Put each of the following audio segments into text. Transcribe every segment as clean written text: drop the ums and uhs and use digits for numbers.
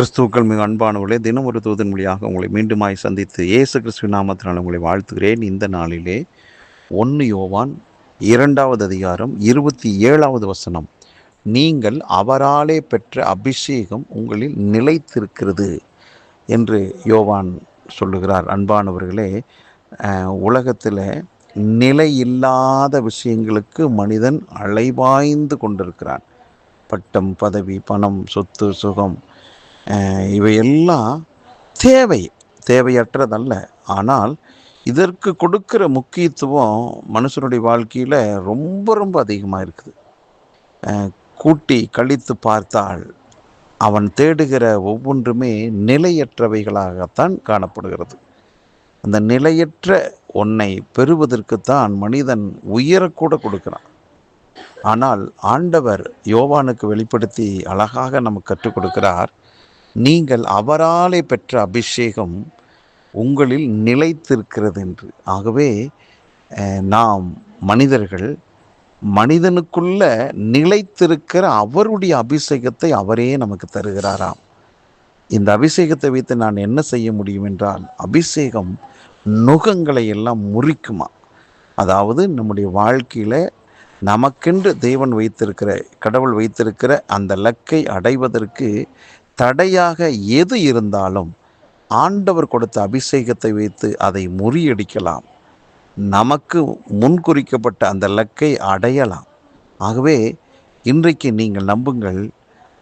கிறிஸ்துவுக்கள் மிக அன்பானவர்களே, தினம் ஒரு தூதன் வழியாக உங்களை மீண்டுமாய் சந்தித்து இயேசு கிறிஸ்துவின் நாமத்தினால் உங்களை வாழ்த்துகிறேன். இந்த நாளிலே 1 யோவான் 2வது அதிகாரம் 27வது வசனம், நீங்கள் அவராலே பெற்ற அபிஷேகம் உங்களில் நிலைத்திருக்கிறது என்று யோவான் சொல்லுகிறார். அன்பானவர்களே, உலகத்தில் நிலையில்லாத விஷயங்களுக்கு மனிதன் அலைபாய்ந்து கொண்டிருக்கிறான். பட்டம், பதவி, பணம், சொத்து, சுகம், இவையெல்லாம் தேவையற்றதல்ல. ஆனால் இதற்கு கொடுக்கிற முக்கியத்துவம் மனுஷனுடைய வாழ்க்கையில் ரொம்ப ரொம்ப அதிகமாக இருக்குது. கூட்டி கழித்து பார்த்தால் அவன் தேடுகிற ஒவ்வொன்றுமே நிலையற்றவைகளாகத்தான் காணப்படுகிறது. அந்த நிலையற்ற ஒன்றை பெறுவதற்குத்தான் மனிதன் உயரக்கூட கொடுக்கிறான். ஆனால் ஆண்டவர் யோவானுக்கு வெளிப்படுத்தி அழகாக நமக்கு கற்றுக் கொடுக்கிறார். நீங்கள் அவராலே பெற்ற அபிஷேகம் உங்களில் நிலைத்திருக்கிறது என்று. ஆகவே நாம் மனிதர்கள் மனிதனுக்குள்ள நிலைத்திருக்கிற அவருடைய அபிஷேகத்தை அவரே நமக்கு தருகிறாராம். இந்த அபிஷேகத்தை வைத்து நான் என்ன செய்ய முடியும் என்றால், அபிஷேகம் நுகங்களை எல்லாம் முறிக்குமா. அதாவது நம்முடைய வாழ்க்கையில் நமக்கென்று தேவன் வைத்திருக்கிற, கடவுள் வைத்திருக்கிற அந்த இலக்கை அடைவதற்கு தடையாக எது இருந்தாலும் ஆண்டவர் கொடுத்த அபிஷேகத்தை வைத்து அதை முறியடிக்கலாம். நமக்கு முன்குறிக்கப்பட்ட அந்த இலக்கை அடையலாம். ஆகவே இன்றைக்கு நீங்கள் நம்புங்கள்,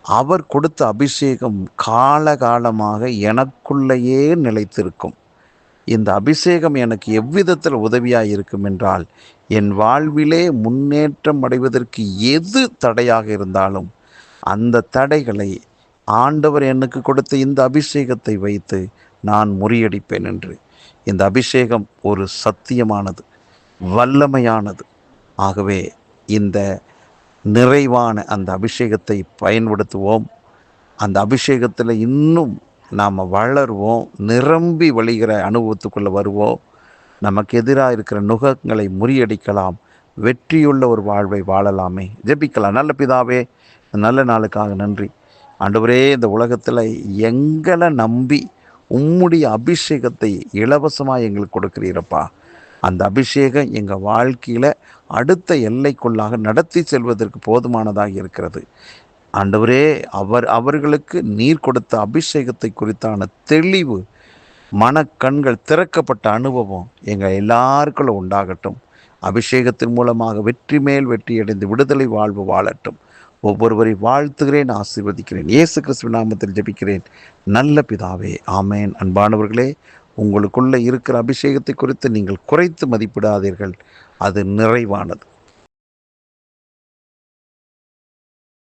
அவர் கொடுத்த அபிஷேகம் காலகாலமாக எனக்குள்ளேயே நிலைத்திருக்கும். இந்த அபிஷேகம் எனக்கு எவ்விதத்தில் உதவியாக இருக்கும் என்றால், என் வாழ்விலே முன்னேற்றம் அடைவதற்கு எது தடையாக இருந்தாலும் அந்த தடைகளை ஆண்டவர் எனக்கு கொடுத்த இந்த அபிஷேகத்தை வைத்து நான் முறியடிப்பேன் என்று. இந்த அபிஷேகம் ஒரு சத்தியமானது, வல்லமையானது. ஆகவே இந்த நிறைவான அந்த அபிஷேகத்தை பயன்படுத்துவோம். அந்த அபிஷேகத்தில் இன்னும் நாம் வளருவோம், நிரம்பி வழிகிற அனுபவத்துக்குள்ளே வருவோம். நமக்கு எதிராக இருக்கிற நுகங்களை முறியடிக்கலாம், வெற்றியுள்ள ஒரு வாழ்வை வாழலாமே. ஜெபிக்கலாம். நல்ல பிதாவே, நல்ல நாளுக்காக நன்றி. ஆண்டவரே, இந்த உலகத்தில் எங்களை நம்பி உம்முடைய அபிஷேகத்தை இலவசமாக எங்களுக்கு கொடுக்கிறீரப்பா. அந்த அபிஷேகம் எங்கள் வாழ்க்கையில் அடுத்த எல்லைக்குள்ளாக நடத்தி செல்வதற்கு போதுமானதாக இருக்கிறது. ஆண்டவரே, அவர்களுக்கு நீர் கொடுத்த அபிஷேகத்தை குறித்தான தெளிவு, மனக்கண்கள் திறக்கப்பட்ட அனுபவம் எங்கள் எல்லாருக்குள்ள உண்டாகட்டும். அபிஷேகத்தின் மூலமாக வெற்றி மேல் வெற்றி அடைந்து விடுதலை வாழ்வு வாழட்டும். ஒவ்வொருவரை வாழ்த்துகிறேன், ஆசீர்வதிக்கிறேன். இயேசு கிறிஸ்துவின் நாமத்தில் ஜெபிக்கிறேன் நல்ல பிதாவே, ஆமேன். அன்பானவர்களே, உங்களுக்குள்ளே இருக்கிற அபிஷேகத்தை குறித்து நீங்கள் குறைத்து மதிப்பிடாதீர்கள். அது நிறைவானது.